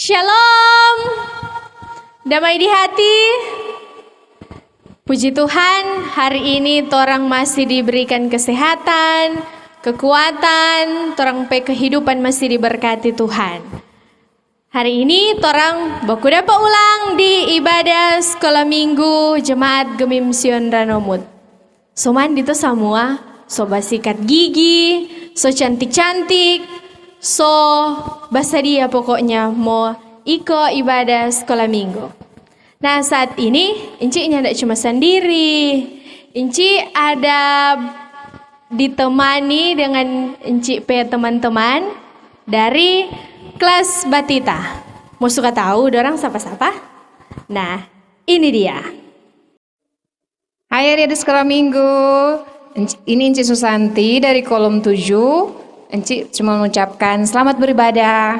Shalom, damai di hati. Puji Tuhan, hari ini torang masih diberikan kesehatan, kekuatan, torang pe kehidupan masih diberkati Tuhan. Hari ini torang baku dapat ulang di ibadah sekolah minggu Jemaat Gemim Sion Ranomut. So mandi tuh semua, so basikat gigi, so cantik-cantik, so basadia pokoknya mau ikut ibadah sekolah minggu. Nah saat ini Inci tidak cuma sendiri, Inci ada ditemani dengan Inci pe teman-teman dari kelas Batita. Mau suka tahu dorang siapa-siapa? Nah ini dia. Hai adik-adik sekolah minggu, ini Inci Susanti dari kolom 7. Inci cuma mengucapkan selamat beribadah.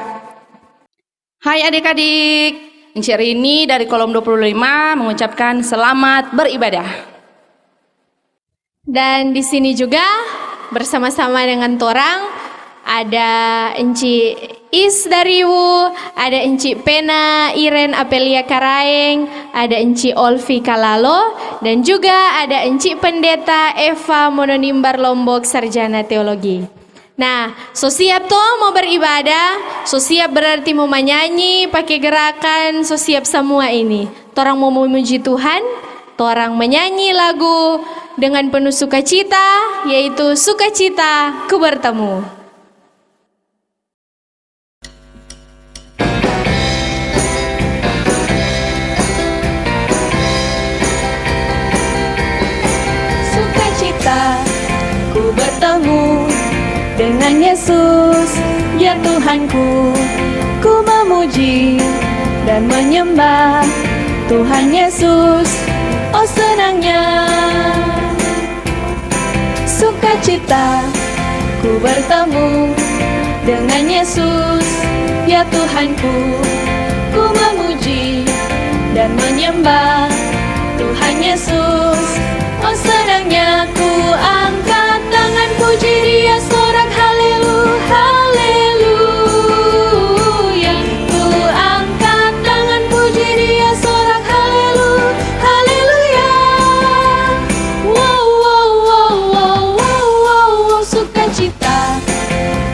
Hai adik-adik, Inci Rini dari kolom 25 mengucapkan selamat beribadah. Dan di sini juga bersama-sama dengan torang ada Inci Is dari Wu, ada Inci Pena Iren Apelia Karaeng, ada Inci Olvi Kalalo, dan juga ada Inci Pendeta Eva Mononimbar Lombok Sarjana Teologi. Nah, so siap tuh mau beribadah, so siap berarti mau menyanyi, pakai gerakan, so siap semua ini. Torang mau memuji Tuhan, torang menyanyi lagu dengan penuh sukacita, yaitu Sukacita Ku Bertemu. Sukacita ku bertemu dengan Yesus, ya Tuhanku. Ku memuji dan menyembah Tuhan Yesus. Oh senangnya sukacita ku bertemu dengan Yesus, ya Tuhanku. Ku memuji dan menyembah Tuhan Yesus. Oh senangnya ku angkat tangan puji Dia, sorak haleluya, haleluya. Ku angkat tangan puji Dia, sorak haleluya, haleluya. Wow, wow, wow, wow, wow, wow, wow. Sukacita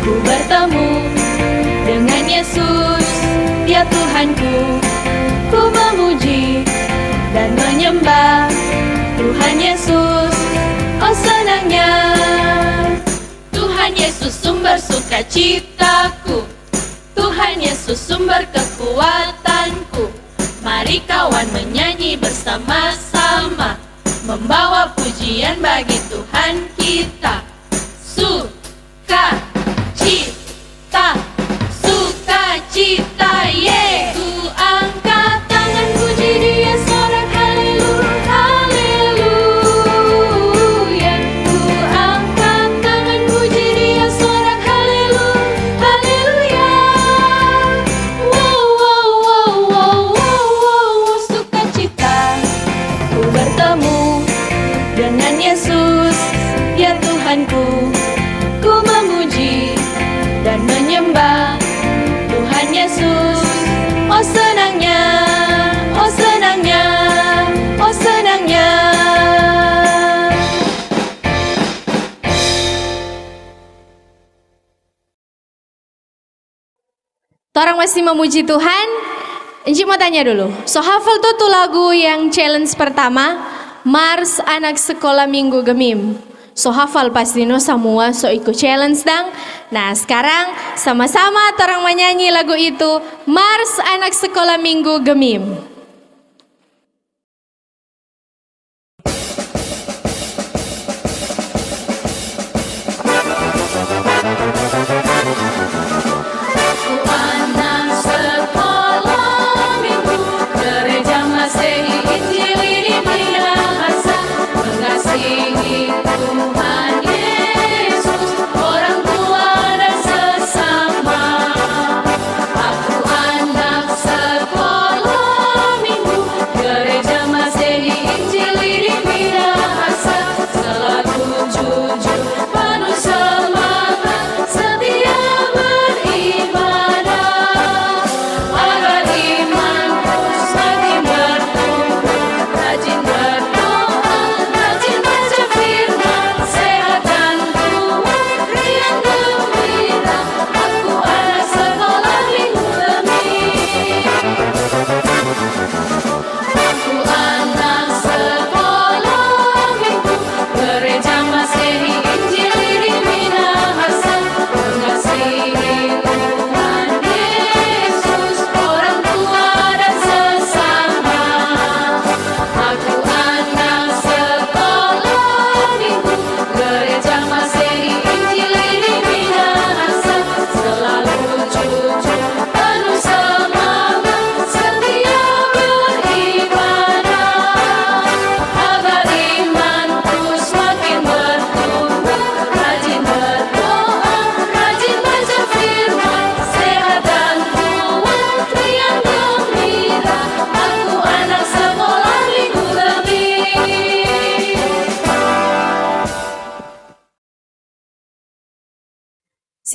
ku bertemu dengan Yesus, ya Tuhanku. Ku memuji dan menyembah Tuhan Yesus. Oh senangnya Tuhan Yesus sumber sukacitaku, Tuhan Yesus sumber kekuatanku. Mari kawan menyanyi bersama-sama, membawa pujian bagi Tuhan kita. Sukacita, sukacita, yeah. Ku angkat tangan puji Dia, sorak haleluya, haleluya. Ku angkat tangan puji Dia, sorak haleluya, haleluya. Wow, wow, wow, wow, wow, wow. Sukacita ku bertemu dengan Yesus, ya Tuhanku. Ku memuji dan menyembah Tuhan Yesus. Oh senangnya, oh senangnya, oh senangnya. Torang masih memuji Tuhan. Inci mau tanya dulu, so hafal tuh lagu yang challenge pertama, Mars Anak Sekolah Minggu Gemim. So hafal pasti no semua, so ikut challenge dang. Nah sekarang sama-sama torang menyanyi lagu itu, Mars Anak Sekolah Minggu Gemim. Anak sekolah minggu, gereja Masehi Injil ini bahasa, mengasihi Tuhan Yesus, orang tua dan sesama. Aku anak sekolah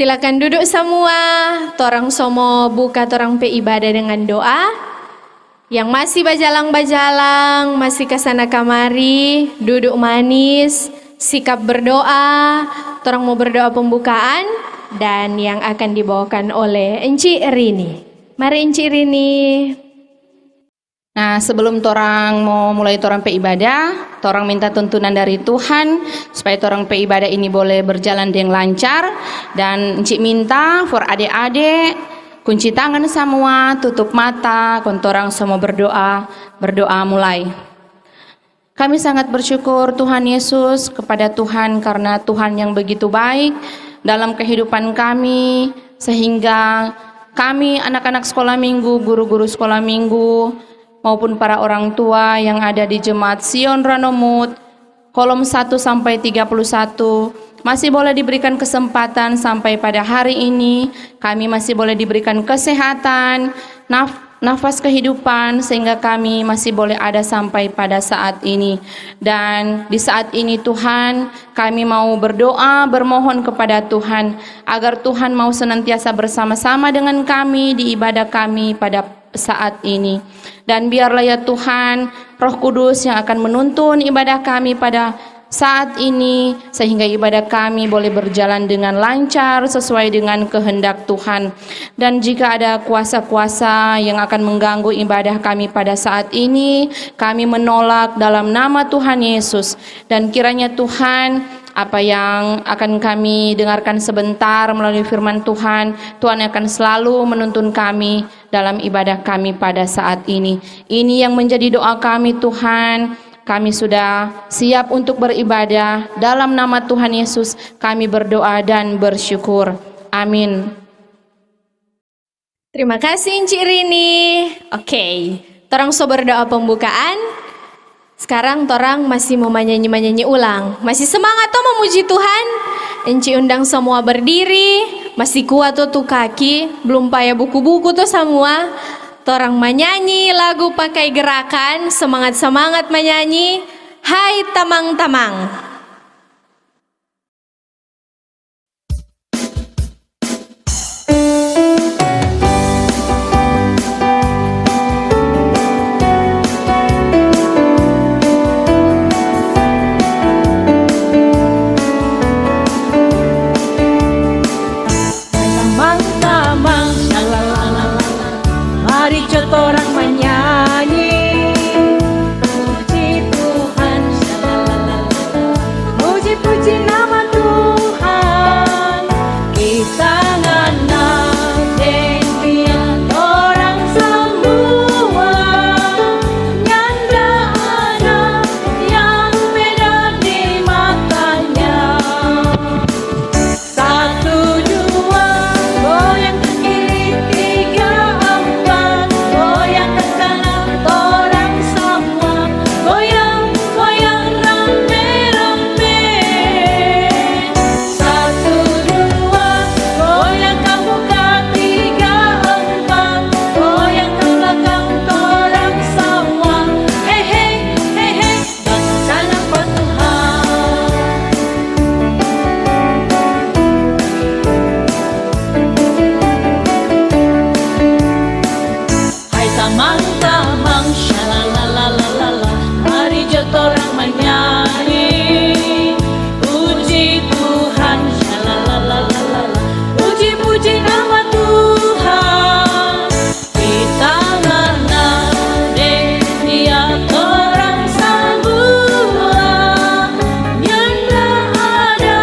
Silakan duduk semua. Torang somo buka torang pe ibadah dengan doa. Yang masih bajalang-bajalang, masih kesana kamari, duduk manis, sikap berdoa. Torang mau berdoa pembukaan dan yang akan dibawakan oleh Enci Rini. Mari Enci Rini. Nah, sebelum torang mau mulai torang pe ibadah, torang minta tuntunan dari Tuhan supaya torang pe ibadah ini boleh berjalan dengan lancar. Dan Encik minta for adik-adik kunci tangan semua, tutup mata, kon torang semua berdoa mulai. Kami sangat bersyukur Tuhan Yesus kepada Tuhan karena Tuhan yang begitu baik dalam kehidupan kami, sehingga kami anak-anak sekolah minggu, guru-guru sekolah minggu, maupun para orang tua yang ada di Jemaat Sion Ranomut, kolom 1 sampai 31, masih boleh diberikan kesempatan sampai pada hari ini. Kami masih boleh diberikan kesehatan, nafas kehidupan, sehingga kami masih boleh ada sampai pada saat ini. Dan di saat ini Tuhan, kami mau berdoa, bermohon kepada Tuhan agar Tuhan mau senantiasa bersama-sama dengan kami di ibadah kami pada saat ini. Dan biarlah ya Tuhan, Roh Kudus yang akan menuntun ibadah kami pada saat ini, sehingga ibadah kami boleh berjalan dengan lancar sesuai dengan kehendak Tuhan. Dan jika ada kuasa-kuasa yang akan mengganggu ibadah kami pada saat ini, kami menolak dalam nama Tuhan Yesus. Dan kiranya Tuhan, apa yang akan kami dengarkan sebentar melalui firman Tuhan, Tuhan akan selalu menuntun kami dalam ibadah kami pada saat ini. Ini yang menjadi doa kami Tuhan. Kami sudah siap untuk beribadah. Dalam nama Tuhan Yesus kami berdoa dan bersyukur. Amin. Terima kasih Encik Rini. Oke, torang so berdoa pembukaan. Sekarang torang masih mau menyanyi ulang. Masih semangat toh memuji Tuhan? Encik undang semua berdiri. Masih kuat tuh kaki. Belum payah buku-buku tuh semua. Torang menyanyi lagu pakai gerakan. Semangat-semangat menyanyi. Hai tamang-tamang. Tamang-tamang, shalalalala. Mari cotorang menyanyi. Puji Tuhan, shalalalala. Puji-puji nama Tuhan. Kita nganang demikian orang semua. Nyanda ada yang beda di matanya. Satu dua, goyang ke kiri, tiga empat, goyang ke kanan, torang semua, goyang goyang rame-rame. Satu dua, goyang ke muka, tiga empat, goyang ke belakang, torang semua. Hei hei hei hei, bangsa nama Tuhan. Hai tamang-tamang, shalalalalala. Mari jotorang menyanyi. Puji Tuhan, shalalalalala. Puji-puji nama Tuhan. Kita nganade dia orang semua. Nyanda ada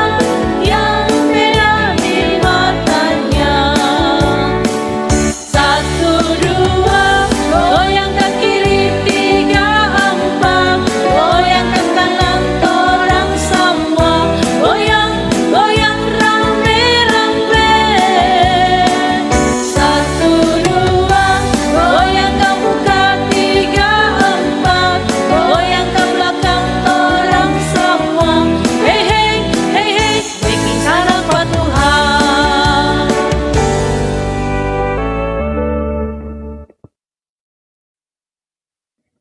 yang beda di matanya. Satu dua, goyang ke kiri, tiga empat, goyang ke kanan, torang semua, goyang goyang rame-rame. Satu dua, goyang ke muka, tiga empat, goyang ke belakang, torang semua. Hei hei hei hei, bikin salam buat Tuhan.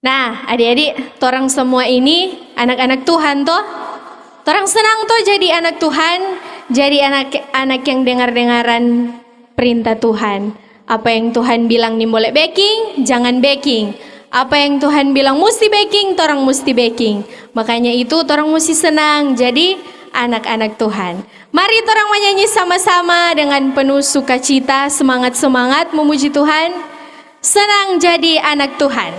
Nah, adik-adik, torang semua ini anak-anak Tuhan toh. Torang senang toh jadi anak Tuhan. jadi anak-anak yang dengar-dengaran perintah Tuhan. Apa yang Tuhan bilang nih boleh baking, jangan baking. Apa yang Tuhan bilang mesti baking, torang mesti baking. Makanya itu torang mesti senang jadi anak-anak Tuhan. Mari torang menyanyi sama-sama dengan penuh sukacita, semangat-semangat memuji Tuhan. Senang jadi anak Tuhan.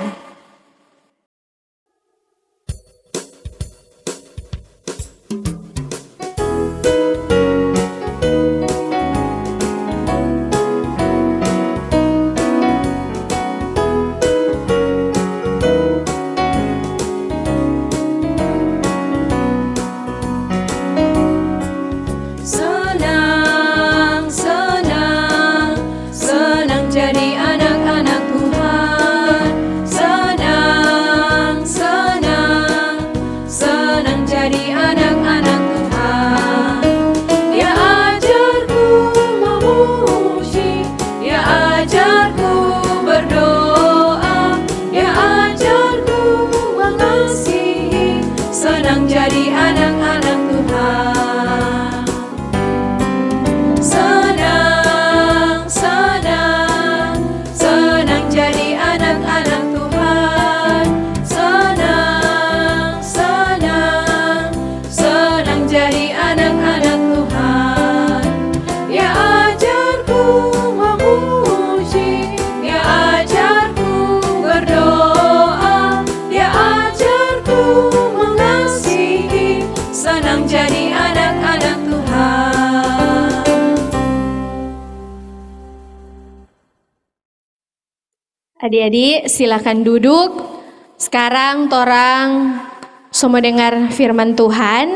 Senang, senang, senang jadi anak-anak Tuhan. Senang, senang, senang jadi anak-anak Tuhan. Dia ajarku memuji, dia ajarku berdoa, dia ajarku mengasihi. Senang jadi anak-anak Tuhan. Senang, senang, senang jadi anak-anak Tuhan. Senang, senang, senang jadi anak-anak Tuhan. Dia ajarku memuji, dia ajarku berdoa, dia ajarku mengasihi. Senang jadi anak-anak Tuhan. Adik-adik silakan duduk. Sekarang torang semua dengar firman Tuhan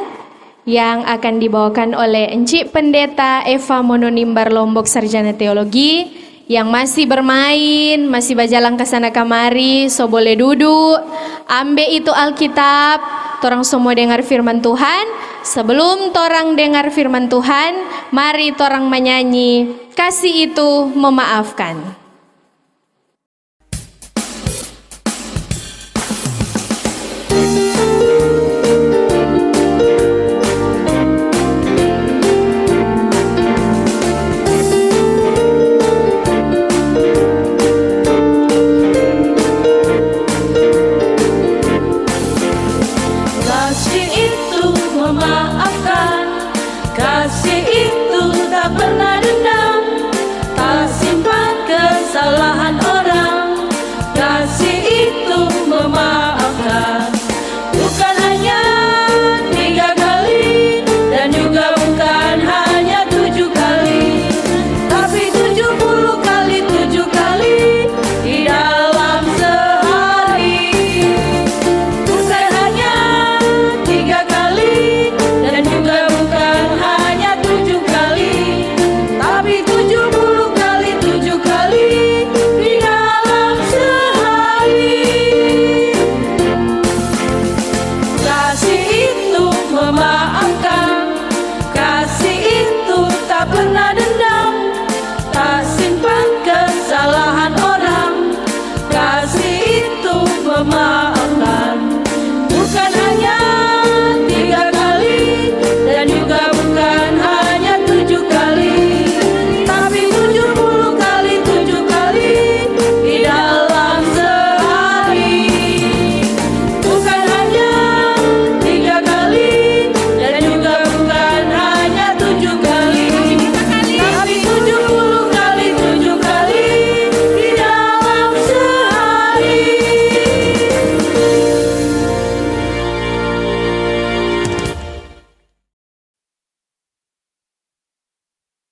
yang akan dibawakan oleh Encik Pendeta Eva Mononimbar Lombok Sarjana Teologi. Yang masih bermain, masih berjalan ke sana kemari, so boleh duduk. Ambil itu Alkitab, torang semua dengar firman Tuhan. Sebelum torang dengar firman Tuhan, mari torang menyanyi kasih itu memaafkan. Kasih itu memaafkan, kasih itu tak pernah dendam, tak simpan kesalahan orang. Kasih itu memaafkan, bukan hanya 3 kali dan juga bukan hanya 7 kali, tapi 70 kali 7 kali di dalam sehari. Bukan hanya 3 kali dan juga bukan hanya 7 kali, tapi 70 kali 7 kali di dalam sehari. Kasih itu memaafkan, kasih itu tak pernah dendam, tak simpan kesalahan orang. Kasih itu memaafkan, bukan hanya 3 kali dan juga bukan hanya 7 kali, tapi 70 kali 7 kali di dalam sehari. Bukan hanya 3 kali dan juga bukan hanya 7 kali, tapi 70 kali 7 kali di dalam sehari.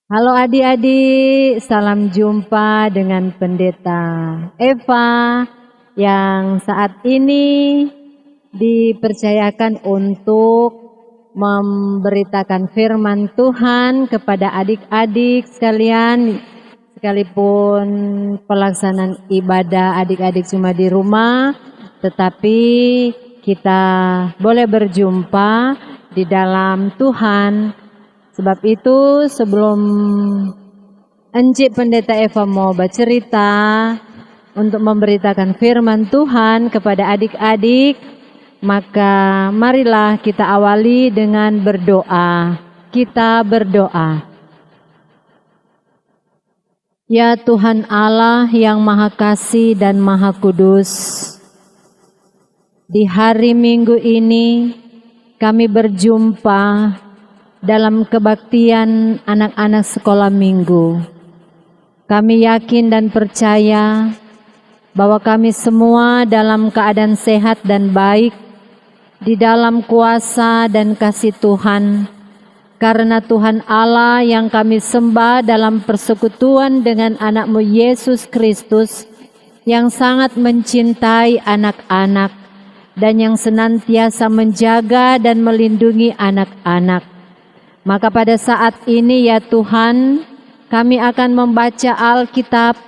Halo adik-adik, salam jumpa dengan Pendeta Eva yang saat ini dipercayakan untuk memberitakan firman Tuhan kepada adik-adik sekalian. Sekalipun pelaksanaan ibadah adik-adik cuma di rumah, tetapi kita boleh berjumpa di dalam Tuhan. Sebab itu sebelum Encik Pendeta Eva mau bercerita untuk memberitakan firman Tuhan kepada adik-adik, maka marilah kita awali dengan berdoa. Kita berdoa. Ya Tuhan Allah yang Maha Kasih dan Maha Kudus, di hari Minggu ini kami berjumpa dalam kebaktian anak-anak sekolah minggu. Kami yakin dan percaya bahwa kami semua dalam keadaan sehat dan baik di dalam kuasa dan kasih Tuhan, karena Tuhan Allah yang kami sembah dalam persekutuan dengan anak-Mu Yesus Kristus yang sangat mencintai anak-anak dan yang senantiasa menjaga dan melindungi anak-anak. Maka pada saat ini ya Tuhan, kami akan membaca Alkitab.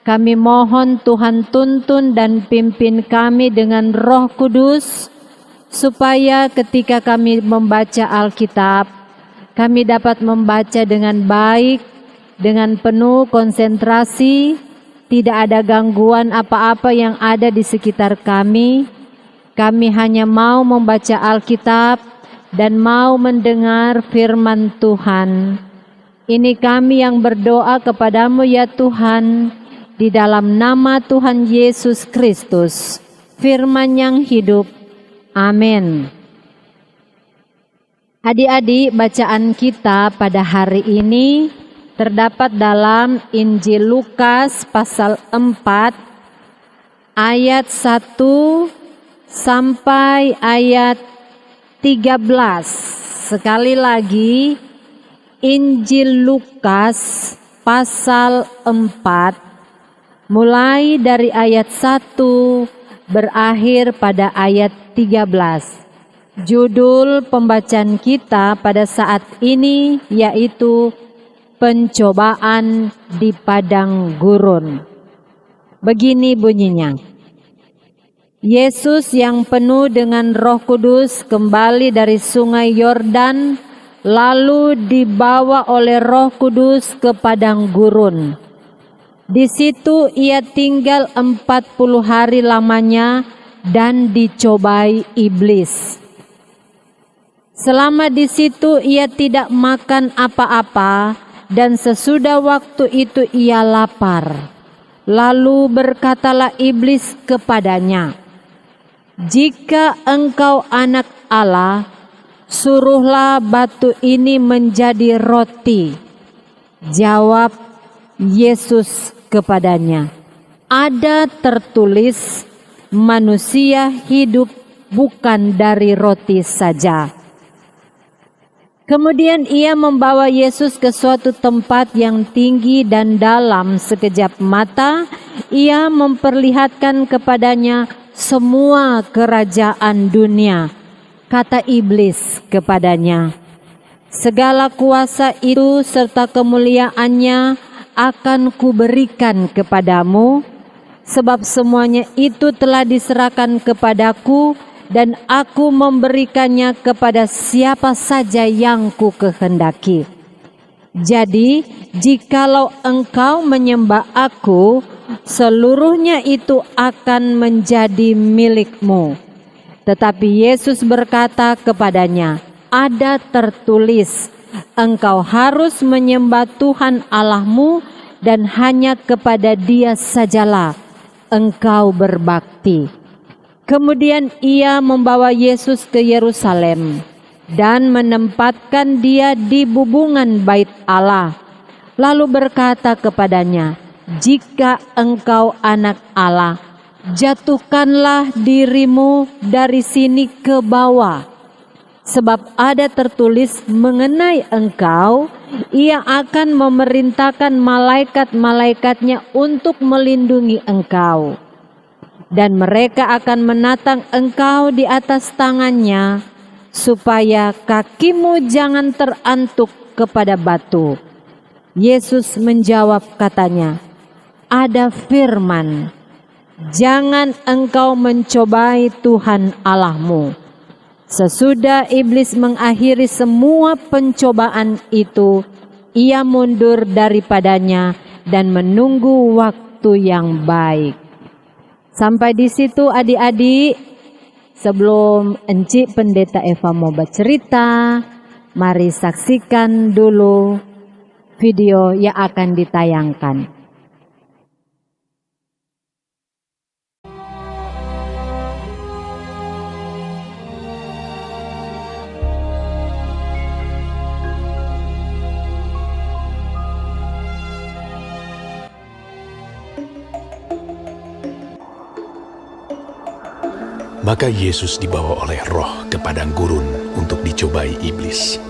Kami mohon Tuhan tuntun dan pimpin kami dengan Roh Kudus, supaya ketika kami membaca Alkitab, kami dapat membaca dengan baik, dengan penuh konsentrasi, tidak ada gangguan apa-apa yang ada di sekitar kami. Kami hanya mau membaca Alkitab dan mau mendengar firman Tuhan. Ini kami yang berdoa kepadamu ya Tuhan, di dalam nama Tuhan Yesus Kristus, firman yang hidup. Amin. Adik-adik, bacaan kita pada hari ini terdapat dalam Injil Lukas pasal 4 ayat 1 sampai ayat 13. Sekali lagi, Injil Lukas pasal 4 mulai dari ayat 1 berakhir pada ayat 13. Judul pembacaan kita pada saat ini yaitu Pencobaan di Padang Gurun. Begini bunyinya. Yesus yang penuh dengan Roh Kudus kembali dari sungai Yordan, lalu dibawa oleh Roh Kudus ke padang gurun. Di situ ia tinggal 40 hari lamanya dan dicobai iblis. Selama di situ ia tidak makan apa-apa, dan sesudah waktu itu ia lapar. Lalu berkatalah iblis kepadanya, "Jika engkau anak Allah, suruhlah batu ini menjadi roti." Jawab Yesus kepadanya, "Ada tertulis, manusia hidup bukan dari roti saja." Kemudian ia membawa Yesus ke suatu tempat yang tinggi dan dalam sekejap mata ia memperlihatkan kepadanya semua kerajaan dunia. Kata iblis kepadanya, "Segala kuasa itu serta kemuliaannya akan kuberikan kepadamu, sebab semuanya itu telah diserahkan kepadaku, dan aku memberikannya kepada siapa saja yang ku kehendaki. Jadi, jikalau engkau menyembah aku, seluruhnya itu akan menjadi milikmu." Tetapi Yesus berkata kepadanya, "Ada tertulis, engkau harus menyembah Tuhan Allahmu, dan hanya kepada Dia sajalah engkau berbakti." Kemudian ia membawa Yesus ke Yerusalem dan menempatkan dia di bubungan bait Allah. Lalu berkata kepadanya, "Jika engkau anak Allah, jatuhkanlah dirimu dari sini ke bawah. Sebab ada tertulis mengenai engkau, ia akan memerintahkan malaikat-malaikatnya untuk melindungi engkau. Dan mereka akan menatang engkau di atas tangannya, supaya kakimu jangan terantuk kepada batu." Yesus menjawab katanya, "Ada firman, jangan engkau mencobai Tuhan Allahmu." Sesudah iblis mengakhiri semua pencobaan itu, ia mundur daripadanya dan menunggu waktu yang baik. Sampai di situ adik-adik, sebelum Encik Pendeta Eva mau bercerita, Mari saksikan dulu video yang akan ditayangkan. Maka Yesus dibawa oleh Roh ke padang gurun untuk dicobai iblis.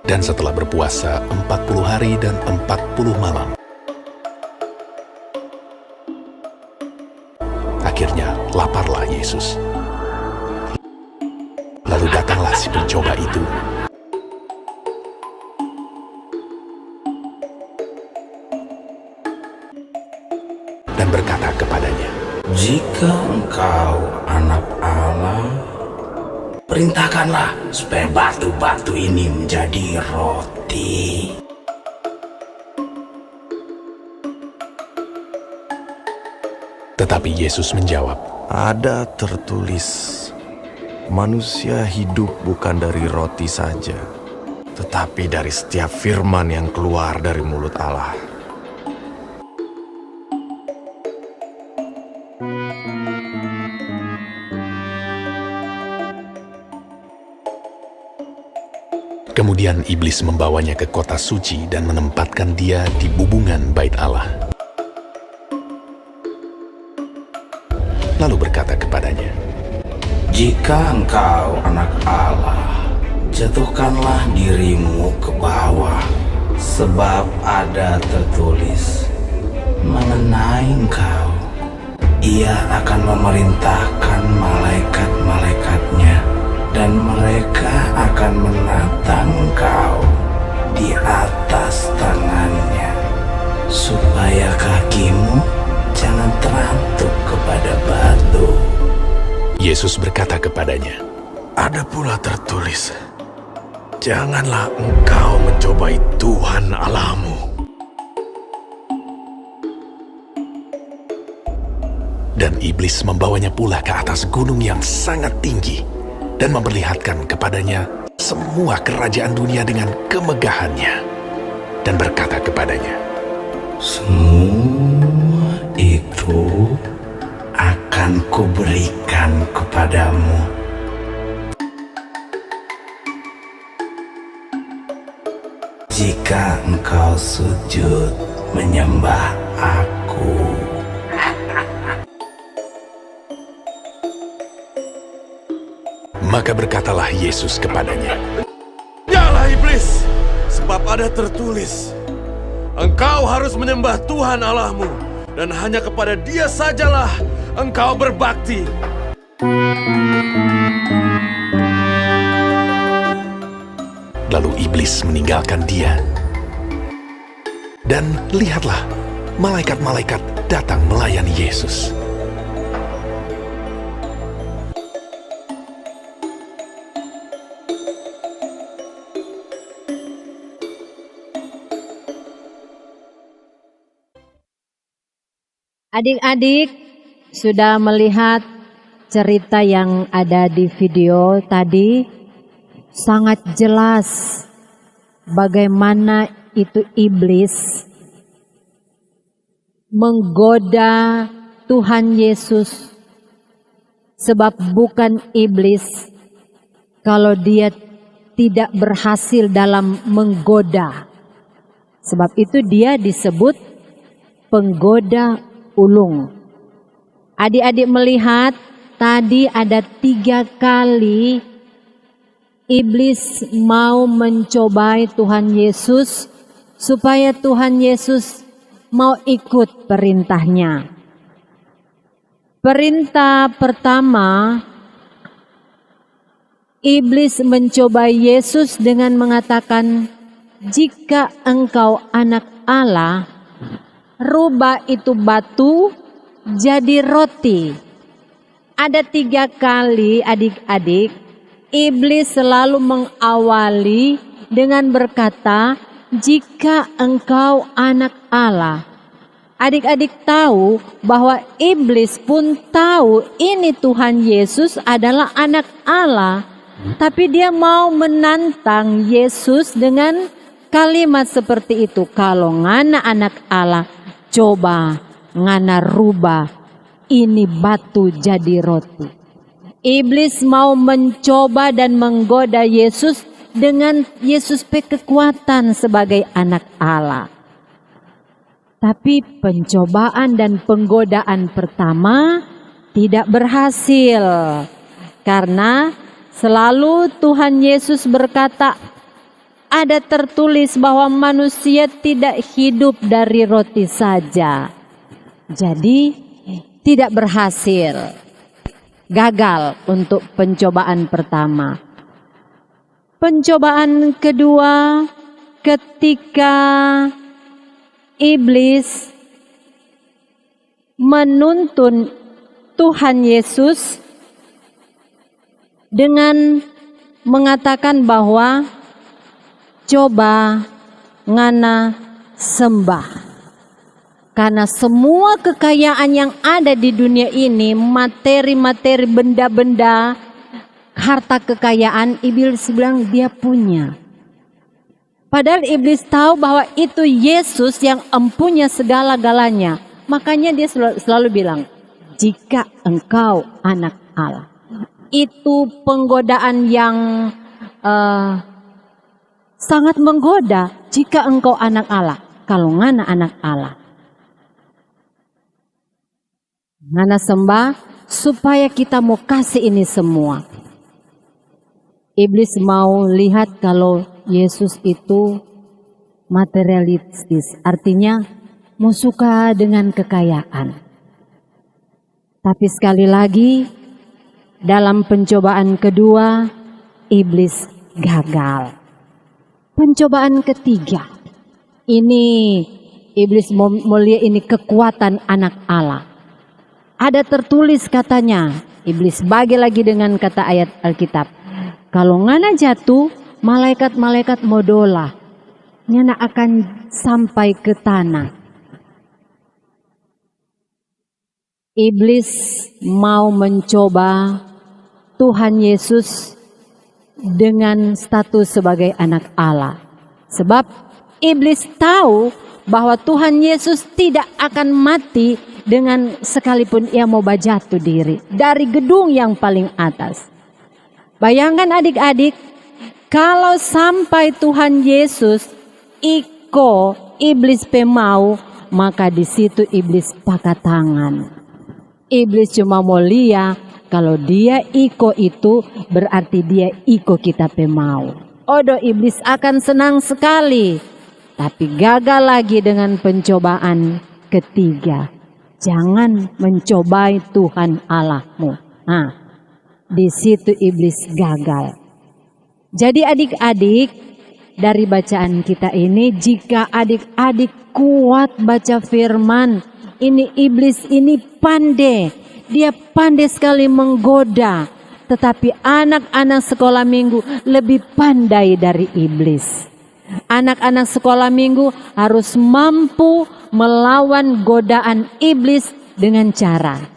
Dan setelah berpuasa 40 hari dan 40 malam, akhirnya laparlah Yesus. Lalu datanglah si pencoba itu dan berkata kepadanya, "Jika engkau anak Allah, perintahkanlah supaya batu-batu ini menjadi roti." Tetapi Yesus menjawab, Ada tertulis, manusia hidup bukan dari roti saja, tetapi dari setiap firman yang keluar dari mulut Allah. Kemudian iblis membawanya ke kota suci dan menempatkan dia di bubungan bait Allah. Lalu berkata kepadanya, Jika engkau anak Allah, jatuhkanlah dirimu ke bawah, sebab ada tertulis mengenai engkau, Ia akan memerintahkan malaikat-malaikatnya, dan mereka akan menatang engkau di atas tangannya, supaya kakimu jangan terantuk kepada batu. Yesus berkata kepadanya, Ada pula tertulis, janganlah engkau mencobai Tuhan Allahmu. Dan iblis membawanya pula ke atas gunung yang sangat tinggi dan memperlihatkan kepadanya semua kerajaan dunia dengan kemegahannya, dan berkata kepadanya, Semua itu akan kuberikan kepadamu jika engkau sujud menyembah Aku. Maka berkatalah Yesus kepadanya, Yalah iblis, sebab ada tertulis, engkau harus menyembah Tuhan Allahmu, dan hanya kepada Dia sajalah engkau berbakti. Lalu iblis meninggalkan dia. Dan lihatlah, malaikat-malaikat datang melayani Yesus. Adik-adik sudah melihat cerita yang ada di video tadi, sangat jelas bagaimana itu iblis menggoda Tuhan Yesus, sebab bukan iblis kalau dia tidak berhasil dalam menggoda. Sebab itu dia disebut penggoda ulung. Adik-adik melihat tadi ada 3 kali iblis mau mencobai Tuhan Yesus supaya Tuhan Yesus mau ikut perintahnya. Perintah pertama, iblis mencobai Yesus dengan mengatakan, jika engkau anak Allah, rubah itu batu jadi roti. Ada 3 kali adik-adik, iblis selalu mengawali dengan berkata, jika engkau anak Allah. Adik-adik tahu bahwa iblis pun tahu ini Tuhan Yesus adalah anak Allah. Tapi dia mau menantang Yesus dengan kalimat seperti itu. Kalau ngana anak Allah, coba ngana rubah ini batu jadi roti. Iblis mau mencoba dan menggoda Yesus dengan Yesus kekuatan sebagai anak Allah. Tapi pencobaan dan penggodaan pertama tidak berhasil. Karena selalu Tuhan Yesus berkata, ada tertulis bahwa manusia tidak hidup dari roti saja. Jadi tidak berhasil. Gagal untuk pencobaan pertama. Pencobaan kedua ketika iblis menuntun Tuhan Yesus dengan mengatakan bahwa coba ngana sembah. Karena semua kekayaan yang ada di dunia ini, materi-materi, benda-benda, harta kekayaan, iblis bilang dia punya. Padahal iblis tahu bahwa itu Yesus yang empunya segala-galanya. Makanya dia selalu bilang, jika engkau anak Allah. Itu penggodaan yang sangat menggoda. Jika engkau anak Allah. Kalau ngana anak Allah. Ngana sembah supaya kita mau kasih ini semua. Iblis mau lihat kalau Yesus itu materialistis, artinya mau suka dengan kekayaan. Tapi sekali lagi, dalam pencobaan kedua, iblis gagal. Pencobaan ketiga, ini iblis mau lihat ini kekuatan anak Allah. Ada tertulis katanya, iblis bagi lagi dengan kata ayat Alkitab. Kalau ngana jatuh, malaikat-malaikat modolah, ngana akan sampai ke tanah. Iblis mau mencoba Tuhan Yesus dengan status sebagai anak Allah. Sebab iblis tahu bahwa Tuhan Yesus tidak akan mati dengan sekalipun ia mau jatuh diri dari gedung yang paling atas. Bayangkan adik-adik, kalau sampai Tuhan Yesus iblis pemau, maka di situ iblis pakai tangan. Iblis cuma mau lihat kalau dia itu berarti dia kita pemau. Odo iblis akan senang sekali, tapi gagal lagi dengan pencobaan ketiga. Jangan mencobai Tuhan Allahmu. Nah, di situ iblis gagal. Jadi adik-adik, dari bacaan kita ini, jika adik-adik kuat baca firman, ini iblis ini pandai. Dia pandai sekali menggoda. Tetapi anak-anak sekolah minggu lebih pandai dari iblis. Anak-anak sekolah minggu harus mampu melawan godaan iblis dengan cara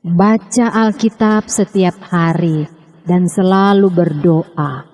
baca Alkitab setiap hari dan selalu berdoa.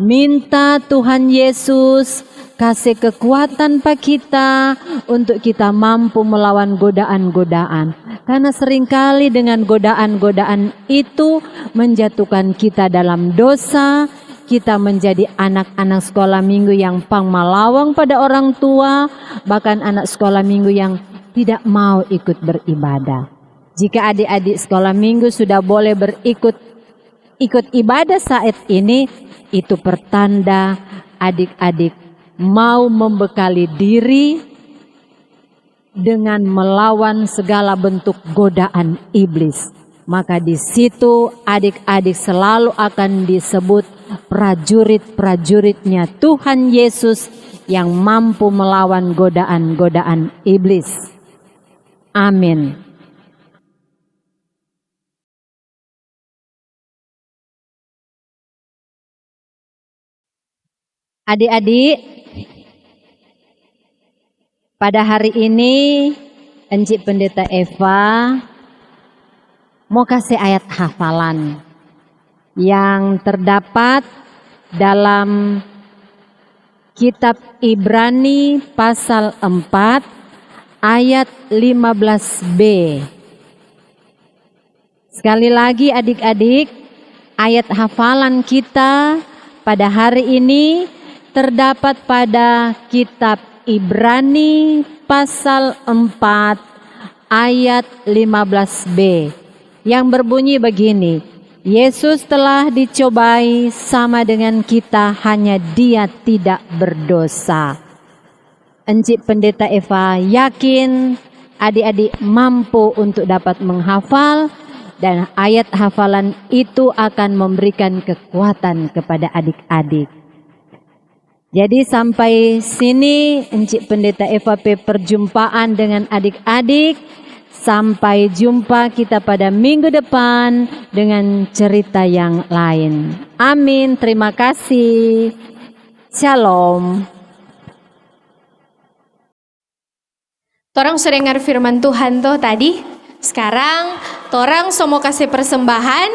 Minta Tuhan Yesus kasih kekuatan pada kita untuk kita mampu melawan godaan-godaan. Karena seringkali dengan godaan-godaan itu menjatuhkan kita dalam dosa. Kita menjadi anak-anak sekolah minggu yang pangmalawang pada orang tua. Bahkan anak sekolah minggu yang tidak mau ikut beribadah. Jika adik-adik sekolah minggu sudah boleh ikut ibadah saat ini, itu pertanda adik-adik mau membekali diri dengan melawan segala bentuk godaan iblis. Maka di situ adik-adik selalu akan disebut prajurit-prajuritnya Tuhan Yesus yang mampu melawan godaan-godaan iblis. Amin. Adik-adik, pada hari ini Encik Pendeta Eva mau kasih ayat hafalan yang terdapat dalam kitab Ibrani pasal 4 ayat 15b. Sekali lagi adik-adik, ayat hafalan kita pada hari ini terdapat pada kitab Ibrani pasal 4 ayat 15b yang berbunyi begini. Yesus telah dicobai sama dengan kita, hanya Dia tidak berdosa. Encik Pendeta Eva yakin adik-adik mampu untuk dapat menghafal, dan ayat hafalan itu akan memberikan kekuatan kepada adik-adik. Jadi sampai sini Encik Pendeta Eva perjumpaan dengan adik-adik. Sampai jumpa kita pada minggu depan dengan cerita yang lain. Amin. Terima kasih. Shalom. Torang sudah dengar firman Tuhan tuh tadi. Sekarang torang semua kasih persembahan,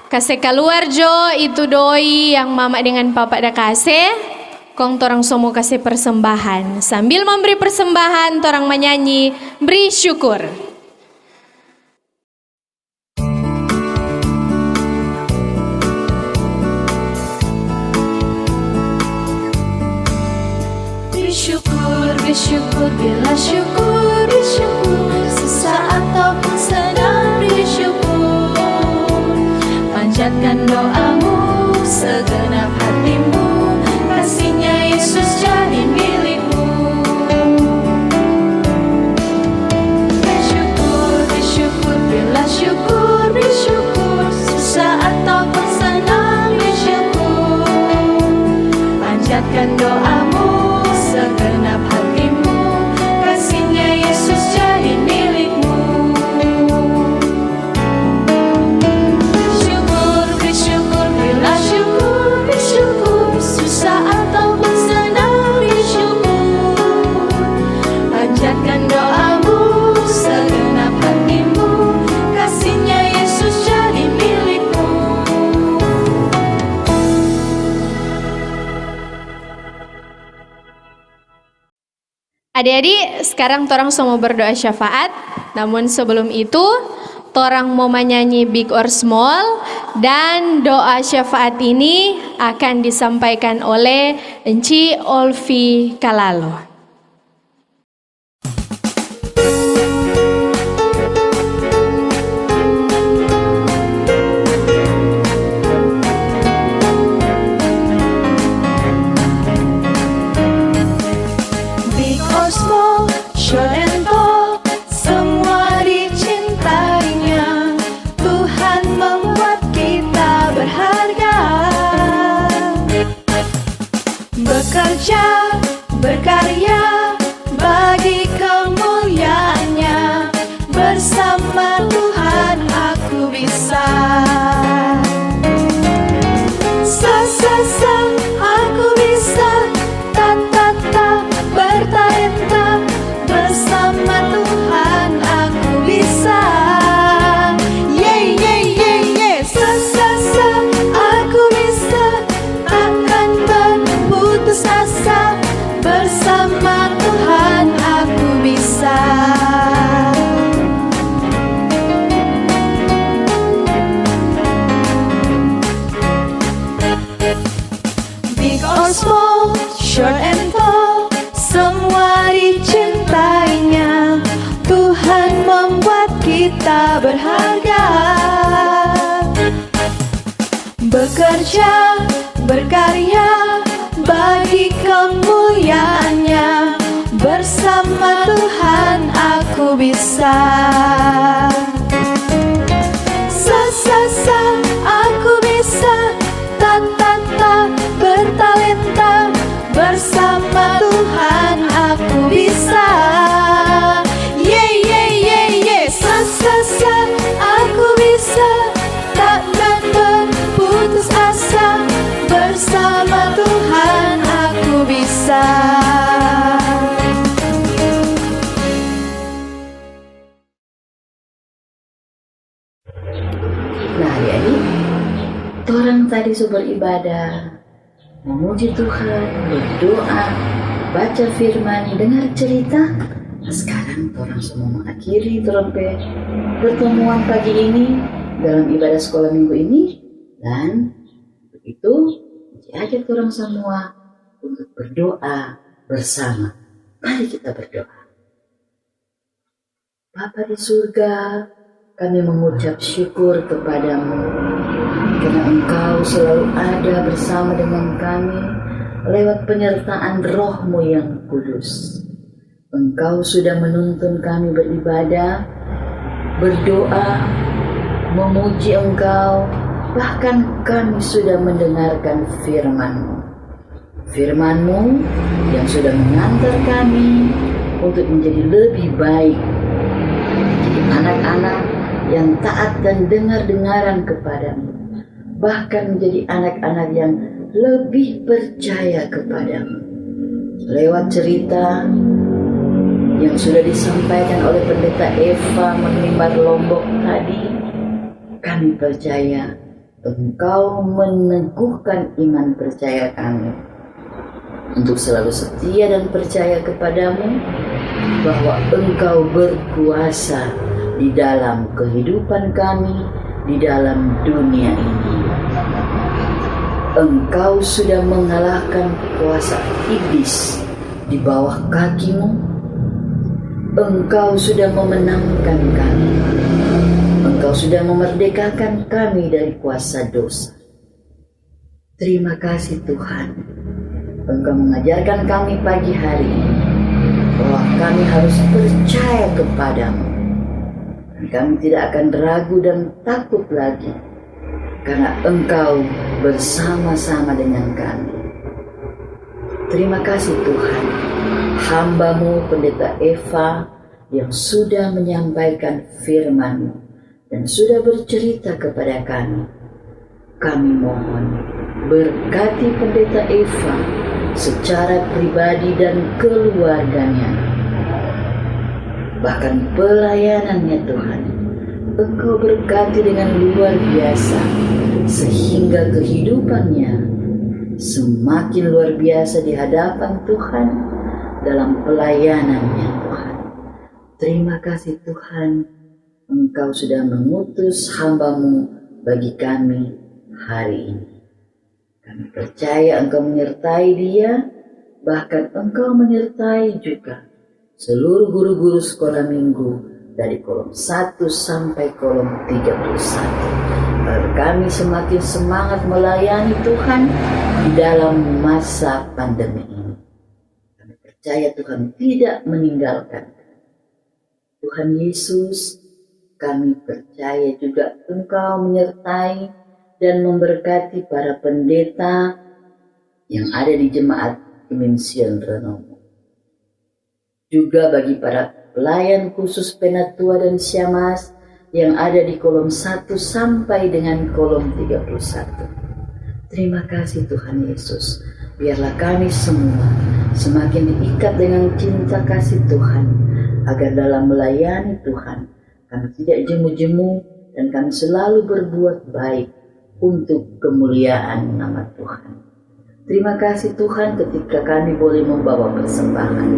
kasih keluar jo itu doi yang mama dengan papa dah kasih. Kong torang semua kasih persembahan. Sambil memberi persembahan, torang menyanyi beri syukur. Bersyukur, bila syukur, bersyukur, sesaat ataupun sedang bersyukur. Panjatkan doamu, segenap hatimu, kasihnya Yesus jadi milikmu. Bersyukur, bersyukur, bila syukur, bersyukur, sesaat ataupun sedang bersyukur. Panjatkan doamu, segenap hatimu, kasihnya Yesus jadi milikmu. Bersyukur, bersyukur, bila syukur, bersyukur, susah ataupun senang bersyukur. Panjatkan doamu, segenap hatimu, kasihnya Yesus jadi milikmu. Adik-adik, sekarang torang semua berdoa syafaat. Namun sebelum itu, torang mau menyanyi Big or Small, dan doa syafaat ini akan disampaikan oleh Enci Olvi Kalalo. Bekerja, berkarya bagi kemuliaannya, bersama Tuhan aku bisa. Sa aku bisa, ta bertalenta, bersama Tuhan aku bisa. Sa aku bisa, takkan berputus asa, bersama Tuhan aku bisa. Big or small, short and tall, semua dicintainya. Tuhan membuat kita berharga. Bekerja, berkarya bagi kemuliaannya, bersama Tuhan aku bisa. Sa aku bisa, ta bertalenta, bersama Tuhan aku bisa. Sa aku bisa, takkan berputus asa, bersama Tuhan aku bisa. Torang tadi so beribadah, memuji Tuhan, berdoa, baca firman, dengar cerita. Sekarang torang semua mengakhiri pertemuan pagi ini dalam ibadah sekolah minggu ini, dan begitu diajak orang semua untuk berdoa bersama. Mari kita berdoa. Bapa di surga, kami mengucap syukur kepadamu karena Engkau selalu ada bersama dengan kami lewat penyertaan Roh-Mu yang kudus. Engkau sudah menuntun kami beribadah, berdoa, memuji Engkau, bahkan kami sudah mendengarkan firman-Mu. Firman-Mu yang sudah mengantar kami untuk menjadi lebih baik, menjadi anak-anak yang taat dan dengar-dengaran kepadamu, bahkan menjadi anak-anak yang lebih percaya kepadamu. Lewat cerita yang sudah disampaikan oleh Pendeta Eva menimba Lombok tadi, kami percaya Engkau meneguhkan iman percaya kami untuk selalu setia dan percaya kepadamu bahwa Engkau berkuasa di dalam kehidupan kami, di dalam dunia ini. Engkau sudah mengalahkan kuasa iblis di bawah kaki-Mu. Engkau sudah memenangkan kami. Engkau sudah memerdekakan kami dari kuasa dosa. Terima kasih Tuhan. Engkau mengajarkan kami pagi hari ini bahwa kami harus percaya kepadamu. Kami tidak akan ragu dan takut lagi karena Engkau bersama-sama dengan kami. Terima kasih Tuhan, hamba-Mu Pendeta Eva yang sudah menyampaikan firman-Mu dan sudah bercerita kepada kami. Kami mohon berkati Pendeta Eva secara pribadi dan keluarganya, bahkan pelayanannya Tuhan. Engkau berkati dengan luar biasa sehingga kehidupannya semakin luar biasa di hadapan Tuhan dalam pelayanannya Tuhan. Terima kasih Tuhan, Engkau sudah mengutus hamba-Mu bagi kami hari ini. Kami percaya Engkau menyertai dia, bahkan Engkau menyertai juga seluruh guru-guru sekolah minggu dari kolom 1 sampai kolom 31. Agar kami semakin semangat melayani Tuhan di dalam masa pandemi ini. Kami percaya Tuhan tidak meninggalkan. Tuhan Yesus, kami percaya juga Engkau menyertai dan memberkati para pendeta yang ada di Jemaat Imin Sion Renomo. Juga bagi para pelayan khusus Penatua dan Syamas yang ada di kolom 1 sampai dengan kolom 31. Terima kasih Tuhan Yesus. Biarlah kami semua semakin diikat dengan cinta kasih Tuhan, agar dalam melayani Tuhan kami tidak jemu-jemu dan kami selalu berbuat baik untuk kemuliaan nama Tuhan. Terima kasih Tuhan ketika kami boleh membawa persembahan.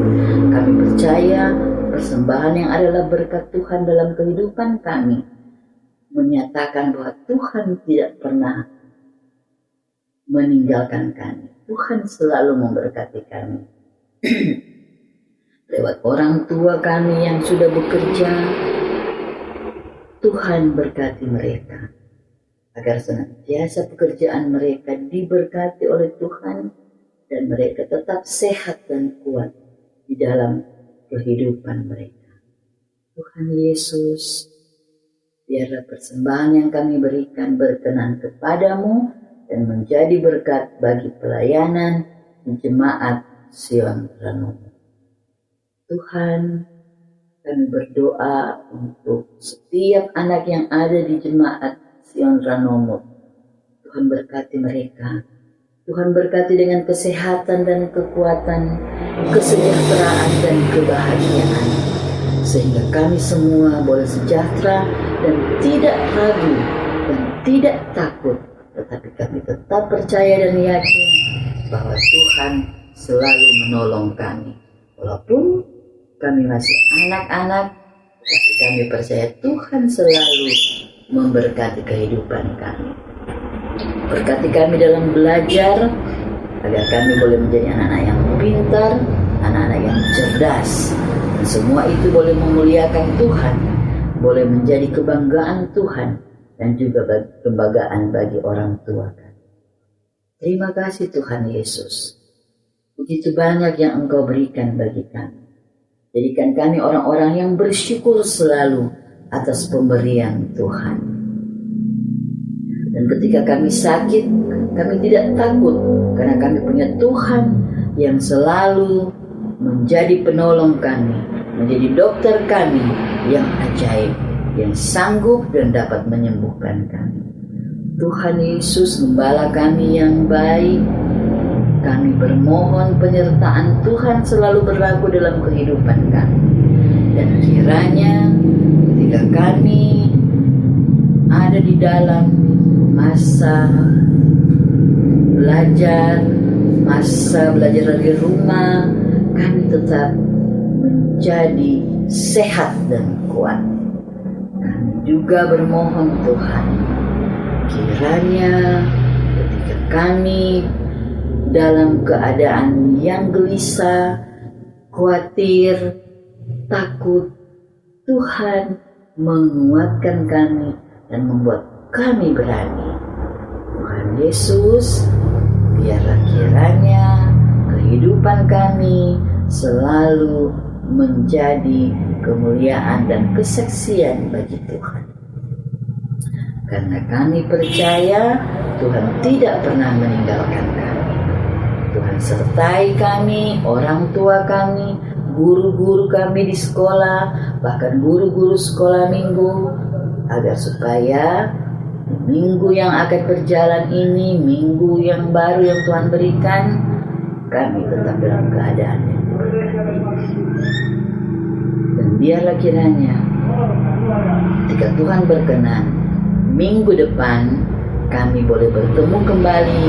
Kami percaya persembahan yang adalah berkat Tuhan dalam kehidupan kami menyatakan bahwa Tuhan tidak pernah meninggalkan kami. Tuhan selalu memberkati kami. Lewat orang tua kami yang sudah bekerja, Tuhan berkati mereka, agar senantiasa pekerjaan mereka diberkati oleh Tuhan dan mereka tetap sehat dan kuat di dalam kehidupan mereka. Tuhan Yesus, biarlah persembahan yang kami berikan berkenan kepadamu dan menjadi berkat bagi pelayanan di Jemaat Sion Renomo. Tuhan, kami berdoa untuk setiap anak yang ada di Jemaat Sion Renomo. Tuhan berkati mereka. Tuhan berkati dengan kesehatan dan kekuatan, kesejahteraan dan kebahagiaan, sehingga kami semua boleh sejahtera dan tidak ragu dan tidak takut tetapi kami tetap percaya dan yakin bahwa Tuhan selalu menolong kami. Walaupun kami masih anak-anak, tapi kami percaya Tuhan selalu memberkati kehidupan kami. Berkati kami dalam belajar, agar kami boleh menjadi anak-anak yang pintar, anak-anak yang cerdas. Dan semua itu boleh memuliakan Tuhan, boleh menjadi kebanggaan Tuhan, dan juga kebanggaan bagi orang tua kami. Terima kasih Tuhan Yesus. Begitu banyak yang Engkau berikan bagi kami. Jadikan kami orang-orang yang bersyukur selalu atas pemberian Tuhan. Dan ketika kami sakit, kami tidak takut karena kami punya Tuhan yang selalu menjadi penolong kami, menjadi dokter kami yang ajaib, yang sanggup dan dapat menyembuhkan kami. Tuhan Yesus, Gembala kami yang baik, kami bermohon penyertaan Tuhan selalu berlaku dalam kehidupan kami. Dan kiranya ketika kami ada di dalam masa belajar dari rumah, kami tetap menjadi sehat dan kuat. Kami juga bermohon Tuhan, kiranya ketika kami dalam keadaan yang gelisah, khawatir, takut, Tuhan menguatkan kami dan membuat kami berani. Tuhan Yesus, biarlah kiranya kehidupan kami selalu menjadi kemuliaan dan kesaksian bagi Tuhan. Karena kami percaya Tuhan tidak pernah meninggalkan kami. Tuhan sertai kami, orang tua kami, guru-guru kami di sekolah, bahkan guru-guru sekolah minggu, agar supaya minggu yang akan berjalan ini, minggu yang baru yang Tuhan berikan, kami tetap dalam keadaan yang berkati. Dan biarlah kiranya ketika Tuhan berkenan, minggu depan kami boleh bertemu kembali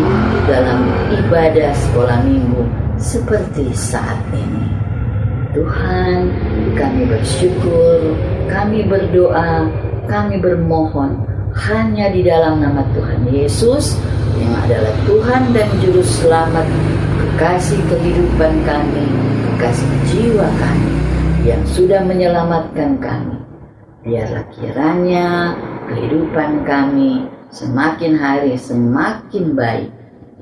dalam ibadah sekolah minggu seperti saat ini. Tuhan, kami bersyukur, kami berdoa, kami bermohon hanya di dalam nama Tuhan Yesus yang adalah Tuhan dan Juru Selamat, kekasih kehidupan kami, kekasih jiwa kami yang sudah menyelamatkan kami. Biarlah kiranya kehidupan kami semakin hari semakin baik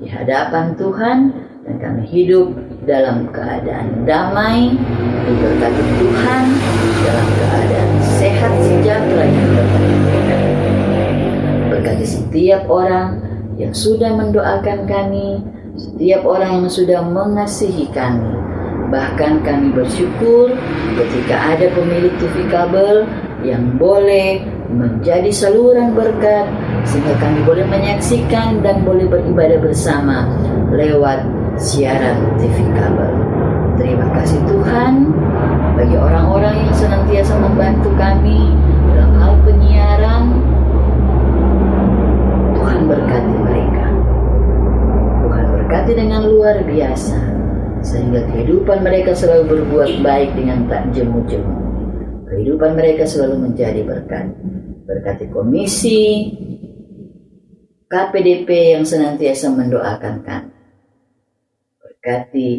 di hadapan Tuhan, dan kami hidup dalam keadaan damai, diberkati Tuhan, dalam keadaan sehat sejahtera yang berkenan. Berkati setiap orang yang sudah mendoakan kami, setiap orang yang sudah mengasihi kami. Bahkan kami bersyukur ketika ada pemilik TV kabel yang boleh menjadi saluran berkat, sehingga kami boleh menyaksikan dan boleh beribadah bersama lewat siaran TV kabel. Terima kasih Tuhan bagi orang-orang yang senantiasa membantu kami dalam hal penyiaran. Tuhan berkati mereka. Tuhan berkati dengan luar biasa, sehingga kehidupan mereka selalu berbuat baik dengan tak jemu-jemu. Kehidupan mereka selalu menjadi berkat. Berkati komisi KPDP yang senantiasa mendoakan kami. Berkati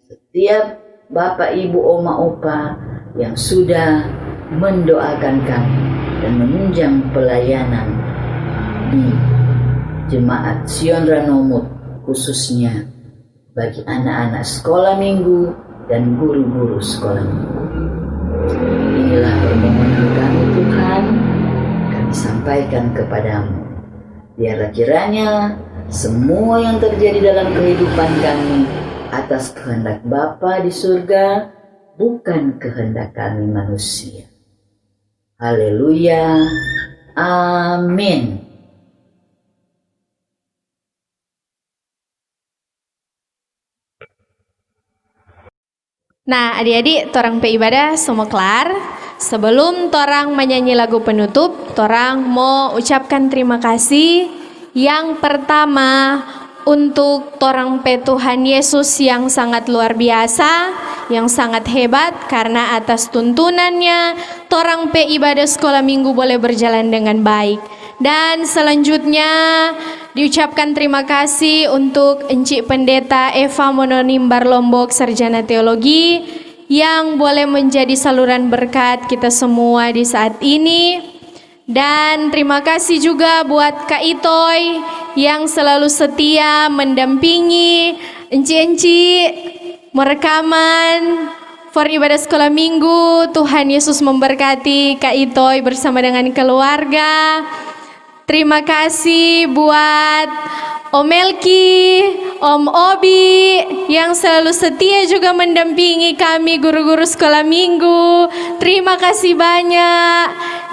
setiap Bapak, Ibu, Oma, Opa yang sudah mendoakan kami dan menunjang pelayanan di Jemaat Sion Ranomut, khususnya bagi anak-anak sekolah minggu dan guru-guru sekolah minggu. Inilah permohonan kami Tuhan, kami sampaikan kepadamu. Biarlah kiranya semua yang terjadi dalam kehidupan kami atas kehendak Bapa di surga, bukan kehendak kami manusia. Haleluya. Amin. Nah, adik-adik, torang pe ibadah semua kelar. Sebelum torang menyanyi lagu penutup, torang mau ucapkan terima kasih Yang pertama, untuk torang pe Tuhan Yesus yang sangat luar biasa, yang sangat hebat, karena atas tuntunannya torang pe ibadah sekolah minggu boleh berjalan dengan baik. Dan selanjutnya diucapkan terima kasih untuk Encik Pendeta Eva Mononimbar Lombok, Sarjana Teologi, yang boleh menjadi saluran berkat kita semua di saat ini. Dan terima kasih juga buat Kak Itoy yang selalu setia mendampingi Encik-encik merekaman for ibadah sekolah minggu. Tuhan Yesus memberkati Kak Itoy bersama dengan keluarga. Terima kasih buat Om Elki, Om Obi yang selalu setia juga mendampingi kami guru-guru sekolah minggu. Terima kasih banyak.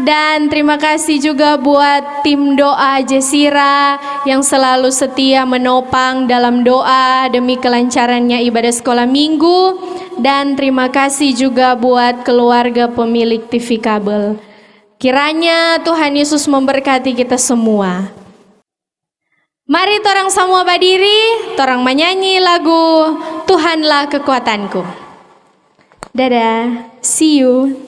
Dan terima kasih juga buat tim doa Jesira yang selalu setia menopang dalam doa demi kelancarannya ibadah sekolah minggu. Dan terima kasih juga buat keluarga pemilik TV kabel. Kiranya Tuhan Yesus memberkati kita semua. Mari torang semua berdiri, torang menyanyi lagu Tuhanlah Kekuatanku. Dadah, see you.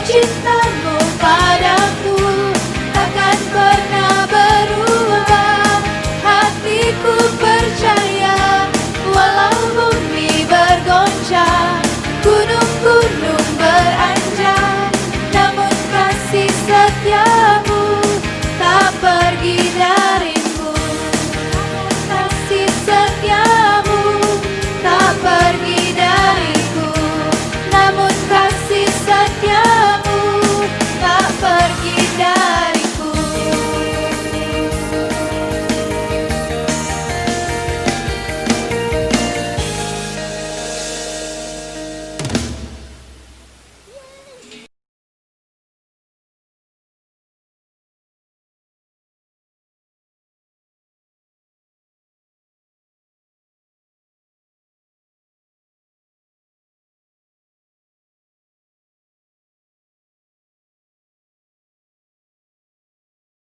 Cintamu